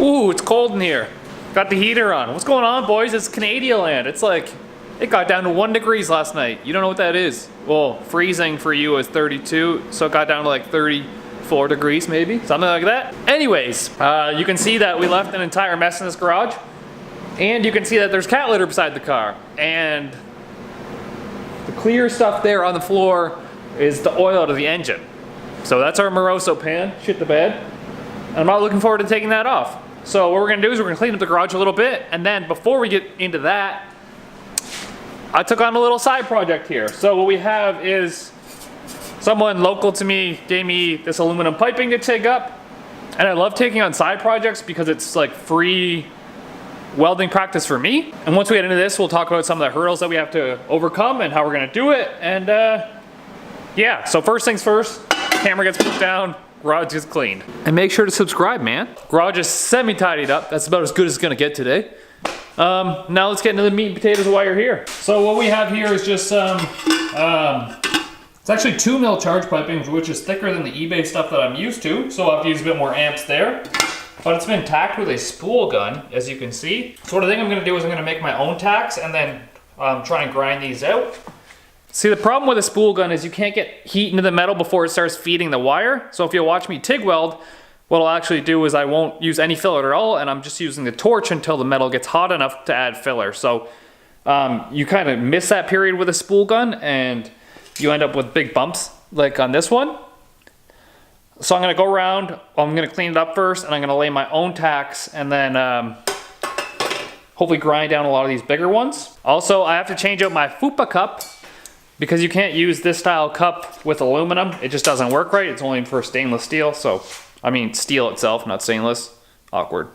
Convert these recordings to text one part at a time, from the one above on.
Ooh, it's cold in here. Got the heater on. What's going on, boys? It's Canadian land. It's like, it got down to 1 degree last night. You don't know what that is. Well, freezing for you is 32, so it got down to like 34 degrees maybe, something like that. Anyways, you can see that we left an entire mess in this garage. And you can see that there's cat litter beside the car. And the clear stuff there on the floor is the oil to the engine. So that's our Moroso pan, shit the bed. I'm not looking forward to taking that off. So what we're gonna do is we're gonna clean up the garage a little bit, and then before we get into that, I took on a little side project here. So what we have is someone local to me gave me this aluminum piping to take up, and I love taking on side projects because it's like free welding practice for me. And once we get into this, we'll talk about some of the hurdles that we have to overcome and how we're gonna do it. And yeah, so first things first, camera gets put down, garage is cleaned. And make sure to subscribe, man. Garage is semi-tidied up. That's about as good as it's gonna get today. Now let's get into the meat and potatoes while you're here. So what we have here is just some, it's actually 2 mil charge piping, which is thicker than the eBay stuff that I'm used to. So I'll have to use a bit more amps there. But it's been tacked with a spool gun, as you can see. So what I think I'm gonna do is I'm gonna make my own tacks and then try and grind these out. See, the problem with a spool gun is you can't get heat into the metal before it starts feeding the wire. So if you watch me TIG weld, what I'll actually do is I won't use any filler at all, and I'm just using the torch until the metal gets hot enough to add filler. So you kind of miss that period with a spool gun, and you end up with big bumps, like on this one. So I'm gonna go around, I'm gonna clean it up first, and I'm gonna lay my own tacks, and then hopefully grind down a lot of these bigger ones. Also, I have to change out my Fupa cup, because you can't use this style cup with aluminum. It just doesn't work right. It's only for stainless steel. So, I mean steel itself, not stainless. Awkward.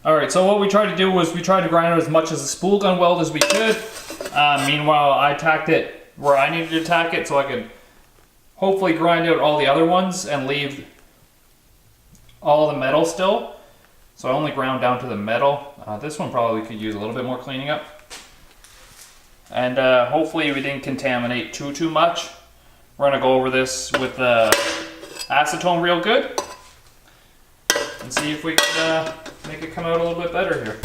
Alright, so what we tried to do was we tried to grind out as much as a spool gun weld as we could. Meanwhile, I tacked it where I needed to tack it so I could hopefully grind out all the other ones and leave all the metal still. So I only ground down to the metal. This one probably could use a little bit more cleaning up. And hopefully we didn't contaminate too much. We're gonna go over this with acetone real good and see if we can make it come out a little bit better here.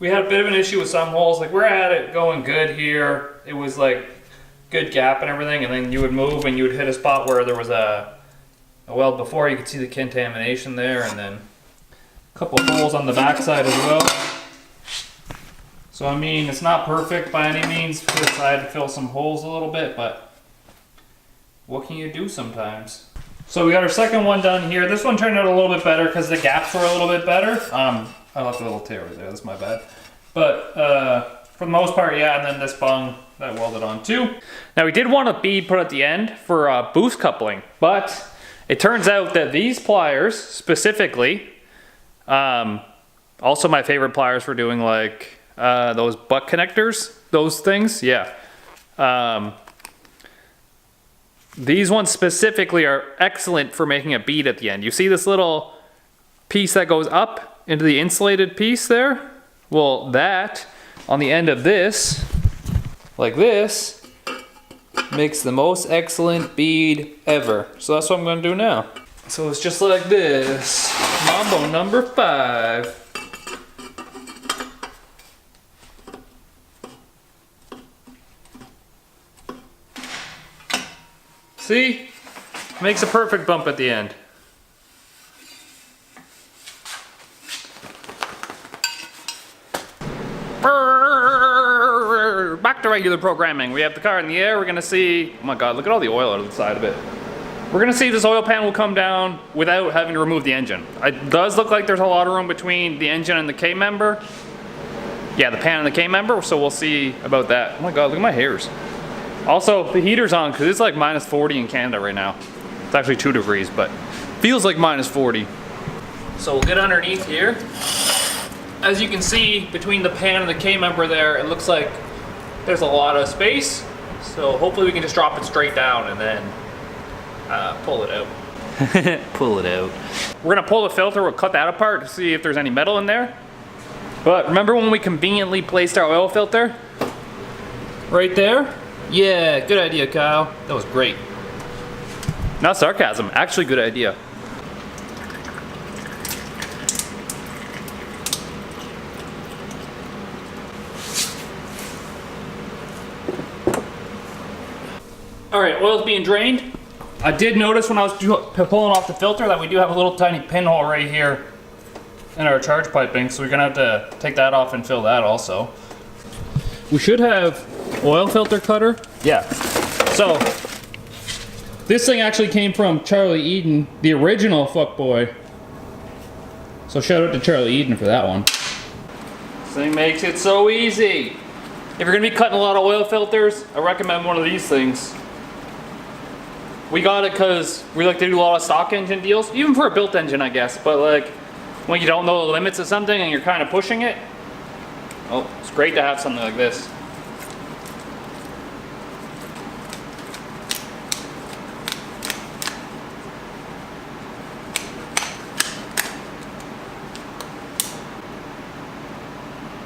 We had a bit of an issue with some holes. Like, we're at it going good here. It was like good gap and everything, and then you would move and you would hit a spot where there was a weld before. You could see the contamination there, and then a couple of holes on the backside as well. So I mean, it's not perfect by any means because I had to fill some holes a little bit, but what can you do sometimes? So we got our second one done here. This one turned out a little bit better because the gaps were a little bit better. I left a little tear right there, that's my bad. But for the most part, yeah, and then this bung that welded on too. Now we did want a bead put at the end for boost coupling, but it turns out that these pliers specifically, also my favorite pliers for doing like those butt connectors, those things, yeah. These ones specifically are excellent for making a bead at the end. You see this little piece that goes up into the insulated piece there? Well, that on the end of this, like this, makes the most excellent bead ever. So that's what I'm gonna do now. So it's just like this. Mambo on number 5. See? Makes a perfect bump at the end. Back to regular programming. We have the car in the air. We're gonna see, oh my god, look at all the oil out of the side of it. We're gonna see if this oil pan will come down without having to remove the engine. It does look like there's a lot of room between the engine and the K-member. Yeah, the pan and the K-member, so we'll see about that. Oh my god, look at my hairs. Also, the heater's on because it's like minus 40 in Canada right now. It's actually 2 degrees, but feels like minus 40. So we'll get underneath here. As you can see, between the pan and the K-member there, it looks like there's a lot of space. So hopefully we can just drop it straight down and then pull it out. Pull it out. We're gonna pull the filter, we'll cut that apart to see if there's any metal in there. But remember when we conveniently placed our oil filter? Right there? Yeah, good idea, Kyle. That was great. Not sarcasm, actually good idea. All right, oil's being drained. I did notice when I was pulling off the filter that we do have a little tiny pinhole right here in our charge piping, so we're gonna have to take that off and fill that also. We should have oil filter cutter. Yeah. So this thing actually came from Charlie Eden, the original fuckboy. So shout out to Charlie Eden for that one. This thing makes it so easy. If you're gonna be cutting a lot of oil filters, I recommend one of these things. We got it because we like to do a lot of stock engine deals, even for a built engine, I guess. But like, when you don't know the limits of something and you're kind of pushing it, oh, it's great to have something like this.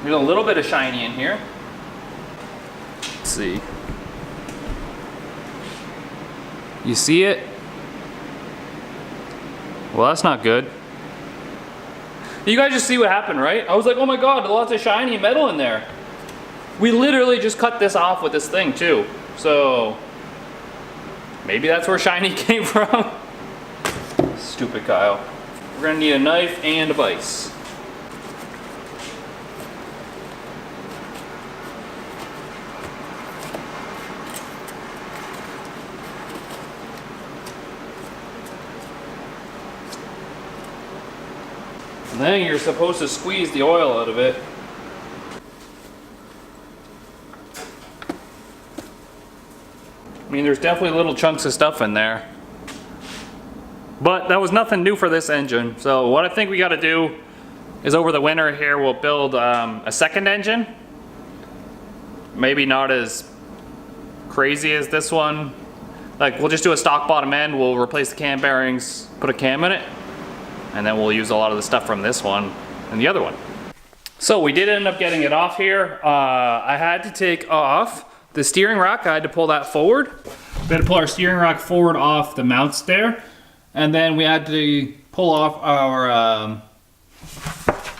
There's a little bit of shiny in here. Let's see. You see it? Well, that's not good. You guys just see what happened, right? I was like, oh my god, lots of shiny metal in there. We literally just cut this off with this thing too. So, maybe that's where shiny came from. Stupid Kyle. We're gonna need a knife and a vise. And then you're supposed to squeeze the oil out of it. I mean, there's definitely little chunks of stuff in there. But that was nothing new for this engine. So what I think we gotta do is over the winter here, we'll build a second engine. Maybe not as crazy as this one. Like, we'll just do a stock bottom end, we'll replace the cam bearings, put a cam in it, and then we'll use a lot of the stuff from this one and the other one. So we did end up getting it off here. I had to take off the steering rack. I had to pull that forward. We had to pull our steering rack forward off the mounts there. And then we had to pull off our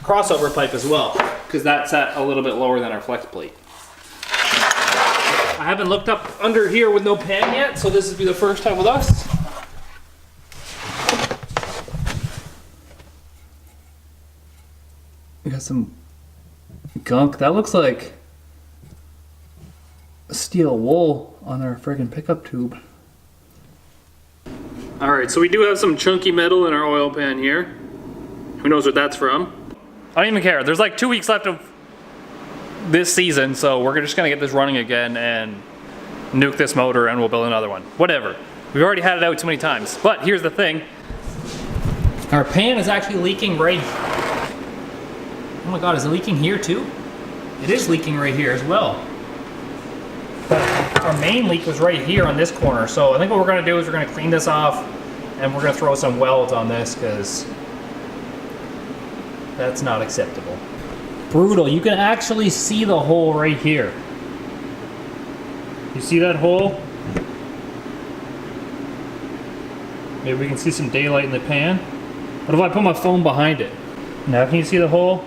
crossover pipe as well, because that's at a little bit lower than our flex plate. I haven't looked up under here with no pan yet, so this will be the first time with us. We got some gunk. That looks like steel wool on our friggin' pickup tube. Alright, so we do have some chunky metal in our oil pan here. Who knows what that's from? I don't even care. There's like 2 weeks left of this season, so we're just gonna get this running again and nuke this motor and we'll build another one. Whatever. We've already had it out too many times. But here's the thing. Our pan is actually leaking right. Oh my god, is it leaking here too? It is leaking right here as well. But our main leak was right here on this corner. So I think what we're gonna do is we're gonna clean this off and we're gonna throw some welds on this because that's not acceptable. Brutal, you can actually see the hole right here. You see that hole? Maybe we can see some daylight in the pan. What if I put my phone behind it? Now can you see the hole?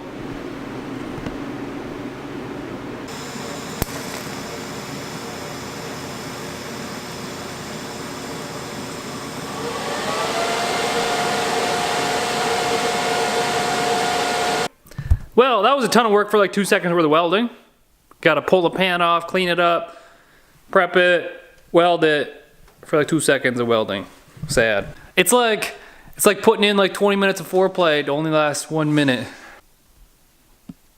Well, that was a ton of work for like 2 seconds worth of welding. Gotta pull the pan off, clean it up, prep it, weld it for like 2 seconds of welding. Sad. It's like putting in like 20 minutes of foreplay to only last 1 minute.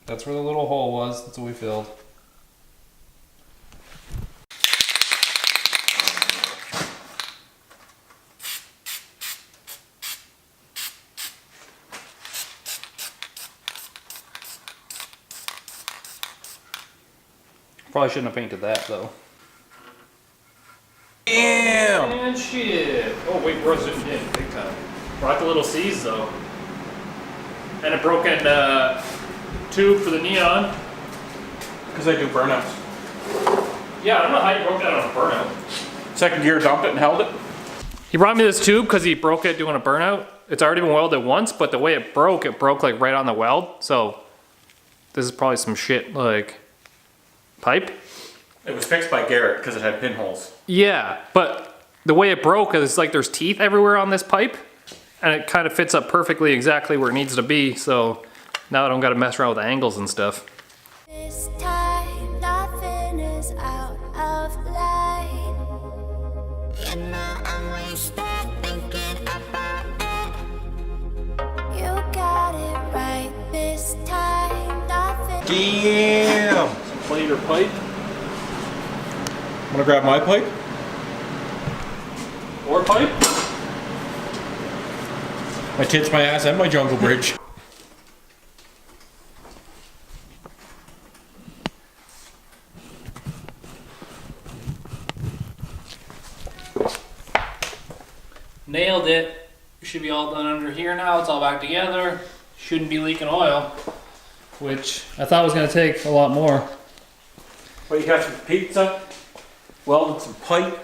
That's where the little hole was. That's what we filled. Probably shouldn't have painted that though. Damn! And shit. Oh wait, we're zooming in big time. Brought the little C's though. And a broken tube for the neon. Because I do burnouts. Yeah, I don't know how you broke that on a burnout. Second gear dumped it and held it. He brought me this tube because he broke it doing a burnout. It's already been welded once, but the way it broke like right on the weld. So this is probably some shit like pipe. It was fixed by Garrett because it had pinholes. Yeah, but the way it broke is like there's teeth everywhere on this pipe, and it kind of fits up perfectly exactly where it needs to be. So now I don't got to mess around with the angles and stuff. This time nothing is out of line. You know I'm wasted thinking about it. You got it right this time. Nothing. Damn! Plater pipe Wanna grab my pipe? or pipe? My tits, my ass, and my jungle bridge. Nailed it. Should be all done under here now. It's all back together. Shouldn't be leaking oil, which I thought was going to take a lot more. Well, you got some pizza, welded some pipe,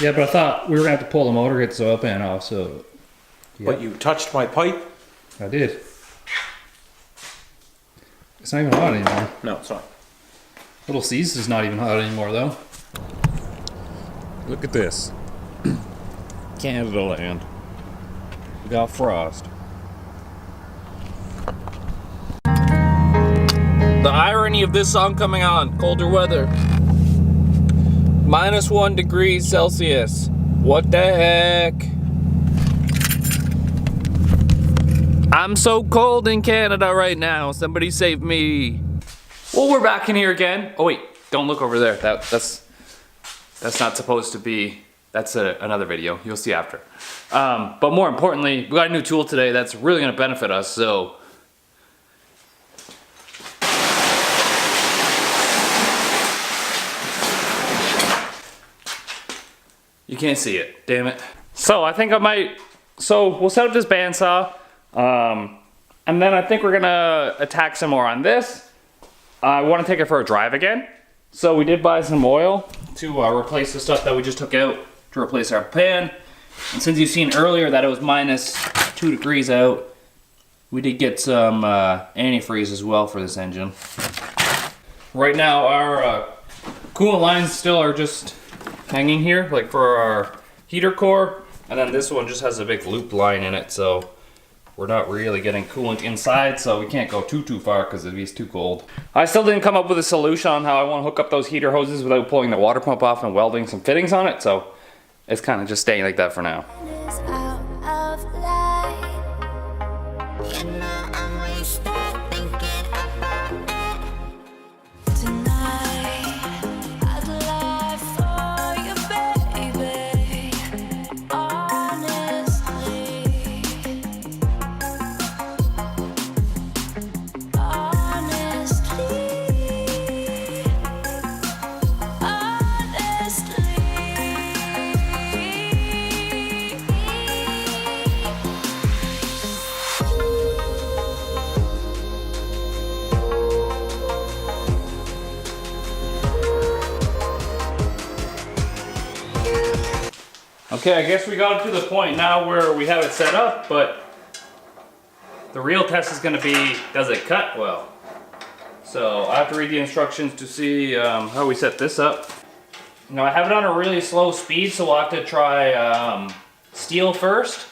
Yeah, but I thought we were going to have to pull the motor, get the oil pan off, so but you touched my pipe. I did. It's not even hot anymore. No, it's not. Little C's is not even hot anymore though. Look at this. Canada land. We got frost. The irony of this song coming on, colder weather. -1 degrees Celsius. What the heck? I'm so cold in Canada right now. Somebody save me. Well, we're back in here again. Oh wait, don't look over there. That's not supposed to be. That's another video. You'll see after. But more importantly, we got a new tool today that's really going to benefit us. So you can't see it. Damn it. So I think I might. So we'll set up this bandsaw, and then I think we're gonna attack some more on this. I want to take it for a drive again. So we did buy some oil to replace the stuff that we just took out to replace our pan. And since you've seen earlier that it was -2 degrees out, we did get some antifreeze as well for this engine. Right now our coolant lines still are just hanging here, like for our heater core. And then this one just has a big loop line in it, so we're not really getting coolant inside, so we can't go too far because it'd be too cold. I still didn't come up with a solution on how I want to hook up those heater hoses without pulling the water pump off and welding some fittings on it, so it's kind of just staying like that for now. Is out of line. You know I'm wasted thinking about it. Tonight, I'd lie for you, baby. Honestly, Okay, I guess we got to the point now where we have it set up, but The real test is going to be, does it cut well? So I have to read the instructions to see how we set this up. Now I have it on a really slow speed, so we'll have to try steel first,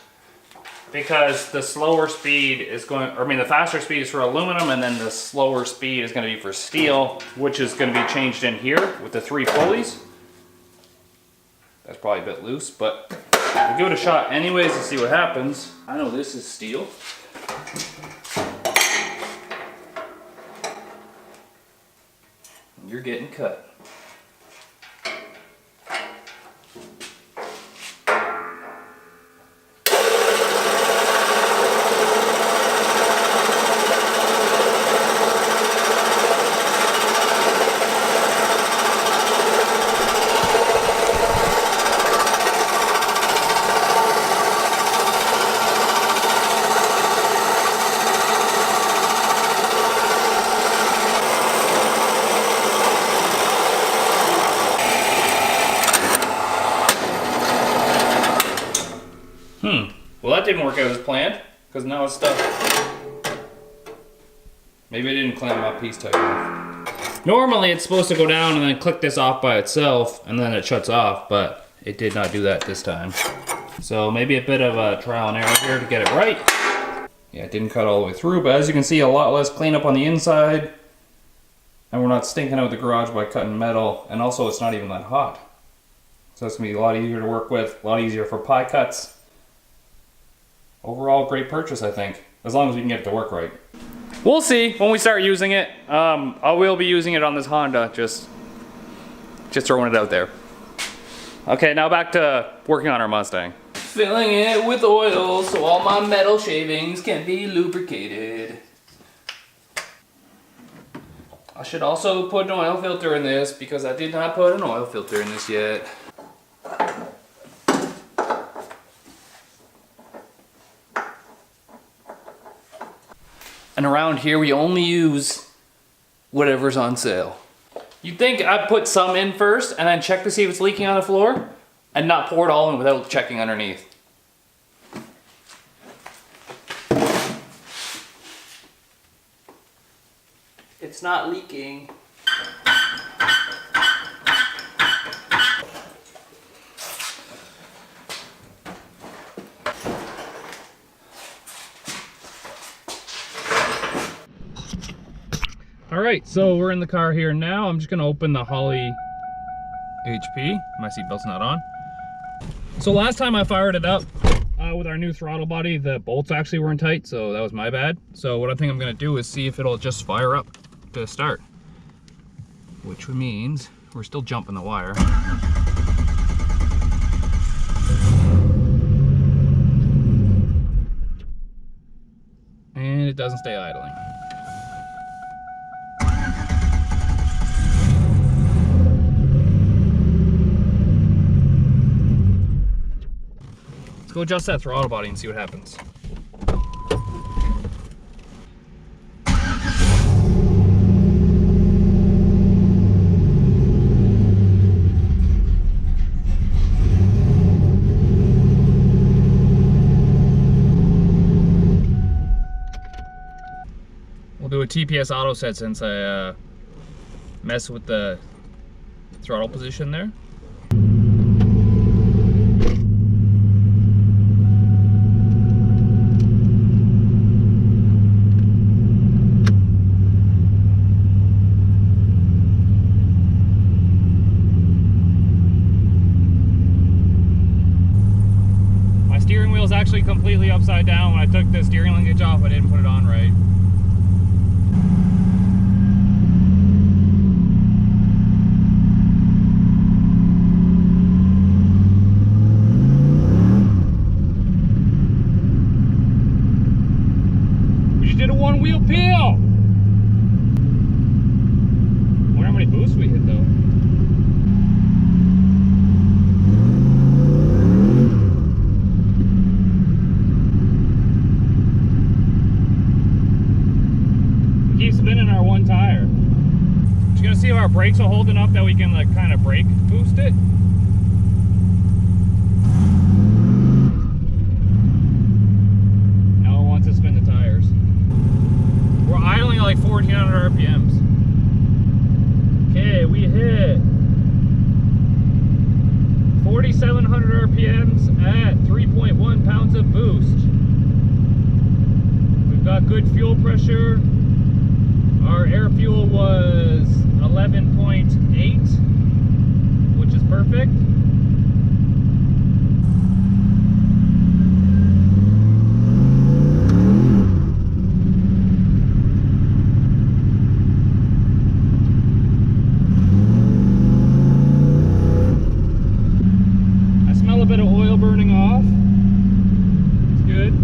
because the slower speed is going, or I mean the faster speed is for aluminum, and then the slower speed is going to be for steel, which is going to be changed in here with the 3 pulleys. That's probably a bit loose, but we'll give it a shot anyways to see what happens. I know this is steel. You're getting cut. Well, that didn't work out as planned, because now it's stuck. Maybe I didn't clamp my piece tight enough. Normally it's supposed to go down and then click this off by itself, and then it shuts off, but it did not do that this time. So maybe a bit of a trial and error here to get it right. Yeah, it didn't cut all the way through, but as you can see, a lot less cleanup on the inside. And we're not stinking out the garage by cutting metal, and also it's not even that hot. So it's gonna be a lot easier to work with, a lot easier for pie cuts. Overall, great purchase, I think, as long as we can get it to work right. We'll see when we start using it. I will be using it on this Honda, just throwing it out there. Okay, now back to working on our Mustang. Filling it with oil so all my metal shavings can be lubricated. I should also put an oil filter in this because I did not put an oil filter in this yet. And around here, we only use whatever's on sale. You'd think I'd put some in first and then check to see if it's leaking on the floor and not pour it all in without checking underneath. It's not leaking. All right, so we're in the car here now. I'm just gonna open the Holley HP. My seatbelt's not on. So last time I fired it up with our new throttle body, the bolts actually weren't tight, so that was my bad. So what I think I'm gonna do is see if it'll just fire up to start, which means we're still jumping the wire. And it doesn't stay idling. Let's go adjust that throttle body and see what happens. We'll do a TPS auto set since I messed with the throttle position there. Steering wheel is actually completely upside down. When I took the steering linkage off, I didn't put it on right. We just did a one-wheel peel! I wonder how many boosts we hit though. Keep spinning our one tire. Just gonna see if our brakes will hold enough that we can like kind of brake boost it. No, it wants to spin the tires. 4,700 RPMs. Okay, we hit 4,700 RPMs at 3.1 pounds of boost. We've got good fuel pressure. Our air fuel was 11.8, which is perfect. I smell a bit of oil burning off. It's good.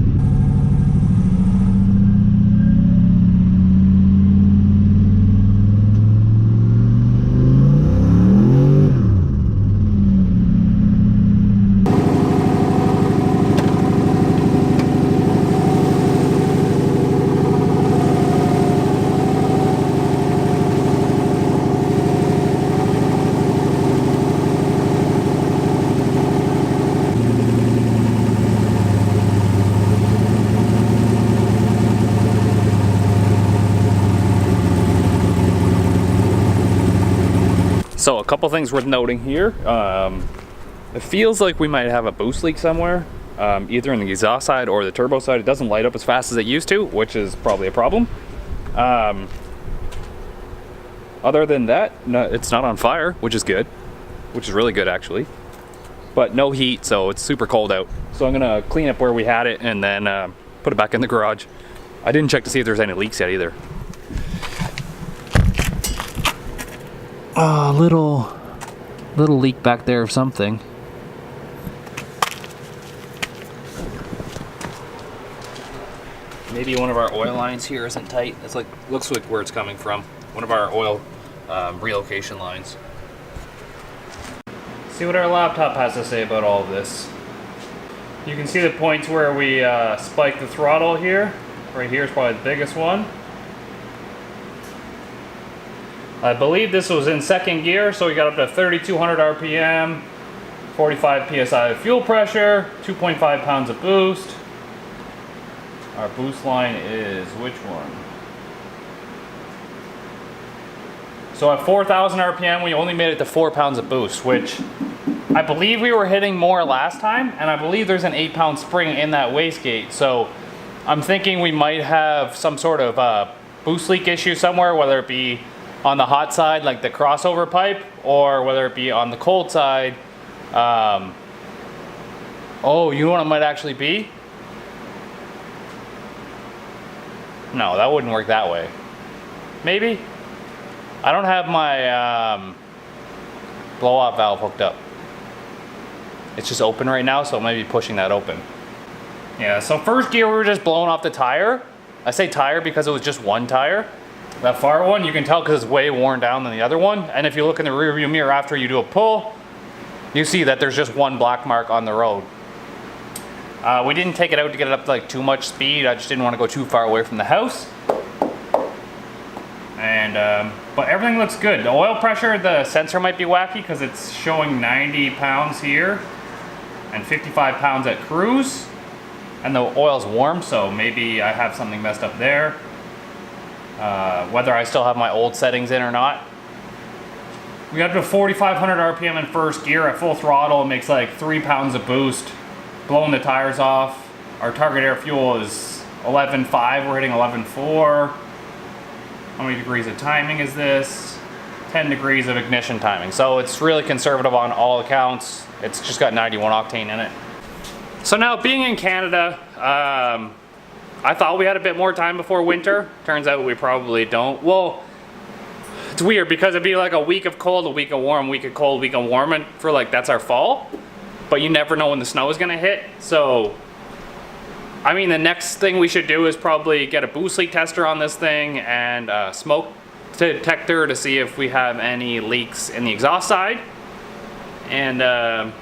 So a couple things worth noting here. It feels like we might have a boost leak somewhere, either in the exhaust side or the turbo side. It doesn't light up as fast as it used to, which is probably a problem. Other than that, no, it's not on fire, which is good, which is really good actually. But no heat, so it's super cold out. So I'm gonna clean up where we had it and then put it back in the garage. I didn't check to see if there's any leaks yet either. Little leak back there of something. Maybe one of our oil lines here isn't tight. It's like, looks like where it's coming from. One of our oil relocation lines. See what our laptop has to say about all of this. You can see the points where we spike the throttle here. Right here is probably the biggest one. I believe this was in second gear, so we got up to 3,200 RPM, 45 PSI of fuel pressure, 2.5 pounds of boost. Our boost line is which one? So at 4,000 RPM, we only made it to 4 pounds of boost, which I believe we were hitting more last time, and I believe there's an 8-pound spring in that wastegate. So I'm thinking we might have some sort of boost leak issue somewhere, whether it be on the hot side, like the crossover pipe, or whether it be on the cold side. Oh, you know what it might actually be? No, that wouldn't work that way. Maybe? I don't have my blow-off valve hooked up. It's just open right now, so it might be pushing that open. Yeah, so first gear we were just blowing off the tire. I say tire because it was just one tire. That far one, you can tell because it's way worn down than the other one. And if you look in the rearview mirror after you do a pull, you see that there's just one black mark on the road. We didn't take it out to get it up to like too much speed. I just didn't want to go too far away from the house. And but everything looks good. The oil pressure, the sensor might be wacky because it's showing 90 pounds here and 55 pounds at cruise. And the oil's warm, so maybe I have something messed up there. Whether I still have my old settings in or not. We got to 4,500 RPM in first gear at full throttle. It makes like 3 pounds of boost, blowing the tires off. Our target air fuel is 11.5. We're hitting 11.4. How many degrees of timing is this? 10 degrees of ignition timing. So it's really conservative on all accounts. It's just got 91 octane in it. So now being in Canada, I thought we had a bit more time before winter. Turns out we probably don't. Well, it's weird because it'd be like a week of cold, a week of warm, week of cold, week of warm, and for like that's our fall. But you never know when the snow is gonna hit. So, I mean, the next thing we should do is probably get a boost leak tester on this thing and a smoke detector to see if we have any leaks in the exhaust side. And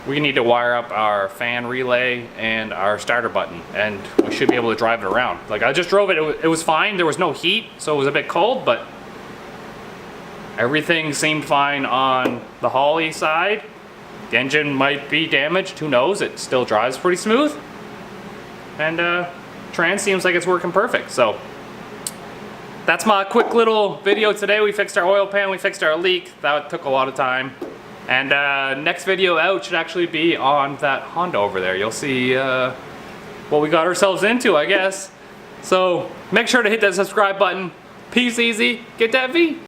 we need to wire up our fan relay and our starter button, and we should be able to drive it around. Like I just drove it, it was fine. There was no heat, so it was a bit cold, but everything seemed fine on the Holly side. The engine might be damaged, who knows? It still drives pretty smooth. And trans seems like it's working perfect, so that's my quick little video today. We fixed our oil pan, we fixed our leak. That took a lot of time. And next video out should actually be on that Honda over there. You'll see what we got ourselves into, I guess. So make sure to hit that subscribe button. Peace easy, get that V.